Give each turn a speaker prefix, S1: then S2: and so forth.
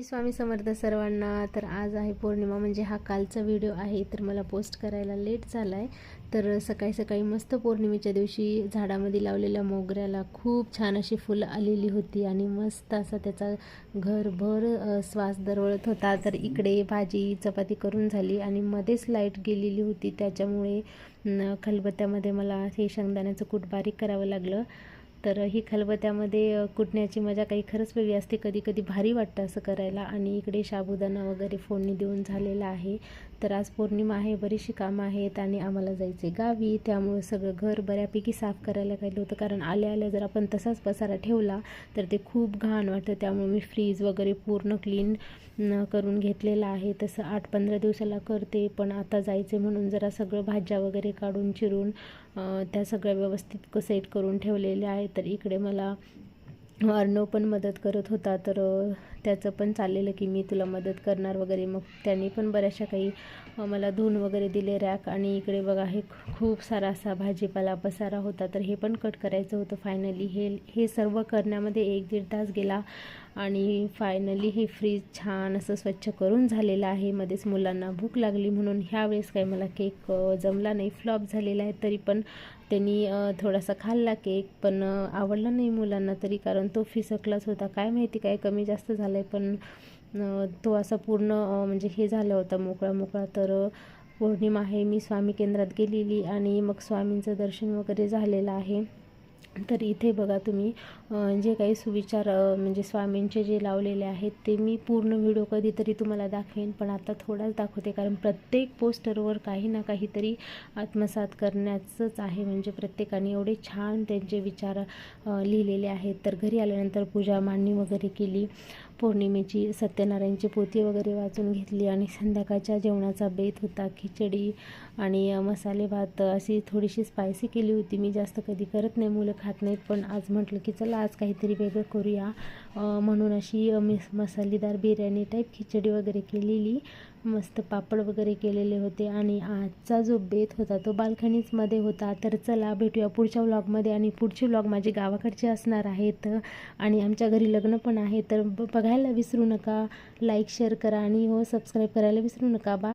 S1: स्वामी समर्थ सर्वांना। तर आज आहे पौर्णिमा, म्हणजे हा कालचा व्हिडिओ आहे, तर मला पोस्ट करायला लेट झाला आहे। तर सकाळी सकाळी मस्त पौर्णिमेच्या दिवशी झाडामध्ये लावलेल्या मोगऱ्याला खूप छान अशी फुलं आलेली होती आणि मस्त असा त्याचा घरभर श्वास दरवळत होता। तर इकडे भाजी चपाती करून झाली आणि मध्येच लाईट गेलेली होती, त्याच्यामुळे खलबत्त्यामध्ये मला हे शेंगदाण्याचं कूट बारीक करावं लागलं। तर ही खलबत्त्यामध्ये कुटण्याची मजा काही खरंच वेगळी असते, कधी कधी भारी वाटतं असं करायला। आणि इकडे साबुदाणा वगैरे फोडणी देऊन झालेला आहे। तर आज पौर्णिमा आहे, बरीचशी कामं आहेत आणि आम्हाला जायचे गावी, त्यामुळे सगळं घर बऱ्यापैकी साफ करायला गेलं होतं, कारण आल्या आल्या जर आपण तसाच पसारा ठेवला तर ते खूप घाण वाटतं। त्यामुळे मी फ्रीज वगैरे पूर्ण क्लीन करून घेतलेलं आहे। तसं 8-15 दिवसाला करते, पण आता जायचे म्हणून जरा सगळं भाज्या वगैरे काढून चिरून त्या सगळ्या व्यवस्थित सेट करून ठेवलेल्या आहेत। तर इकडे मला अर्णव पण मदत करत होता, तर त्याचं पण चाललेलं की मी तुला मदत करणार वगैरे। मग त्यांनी पण बऱ्याचशा काही मला धुवून वगैरे दिले रॅक। आणि इकडे बघा, हे खूप सारा असा भाजीपाला पसारा होता, तर हे पण कट करायचं होतं। फायनली हे सर्व करण्यामध्ये 1-1.5 तास गेला आणि फायनली हे फ्रीज छान असं स्वच्छ करून झालेलं आहे। मध्येच मुलांना भूक लागली म्हणून ह्यावेळेस काही मला केक जमला नाही, फ्लॉप झालेला आहे। तरी पण त्यांनी थोडासा खाल्ला केक, पण आवडला नाही मुलांना तरी, कारण तो फिसकलाच होता। काय माहिती काय कमी जास्त झालं आहे, पण तो असा पूर्ण म्हणजे हे झाला होता मोकळा मोकळा। तर पौर्णिमा आहे, मी स्वामी केंद्रात गेलेली आणि मग स्वामींचं दर्शन वगैरे झालेलं आहे। तर इथे बघा तुम्ही, जे काही सुविचार म्हणजे स्वामींचे जे लावलेले आहेत ते मी पूर्ण व्हिडिओ कधीतरी तुम्हाला दाखवेन, पण आता थोडाच दाखवते, कारण प्रत्येक पोस्टरवर काही ना काहीतरी आत्मसात करण्याचंच आहे। म्हणजे प्रत्येकाने एवढे छान त्यांचे विचार लिहिलेले आहेत। तर घरी आल्यानंतर पूजा मांडणी वगैरे केली, पौर्णिमेची सत्यनारायणची पोथी वगैरे वाचून घेतली आणि संध्याकाळच्या जेवणाचा बेत होता खिचडी आणि मसाले भात। अशी थोडीशी स्पायसी केली होती, मी जास्त कधी करत नाही, मुलं खात नाहीत, पण आज म्हटलं की चला आज काहीतरी वेगळं करूया, म्हणून अशी मसालेदार बिर्याणी टाईप खिचडी वगैरे केलेली, मस्त पापड वगैरे केलेले होते। आणि आजचा जो बेत होता तो बाल्कनीजमध्ये होता। तर चला भेटूया पुढच्या व्लॉगमध्ये, आणि पुढचे व्लॉग माझे गावाकडचे असणार आहेत आणि आमच्या घरी लग्न पण आहे। तर बघायला विसरू नका, लाईक शेअर करा आणि सबस्क्राईब करायला विसरू नका।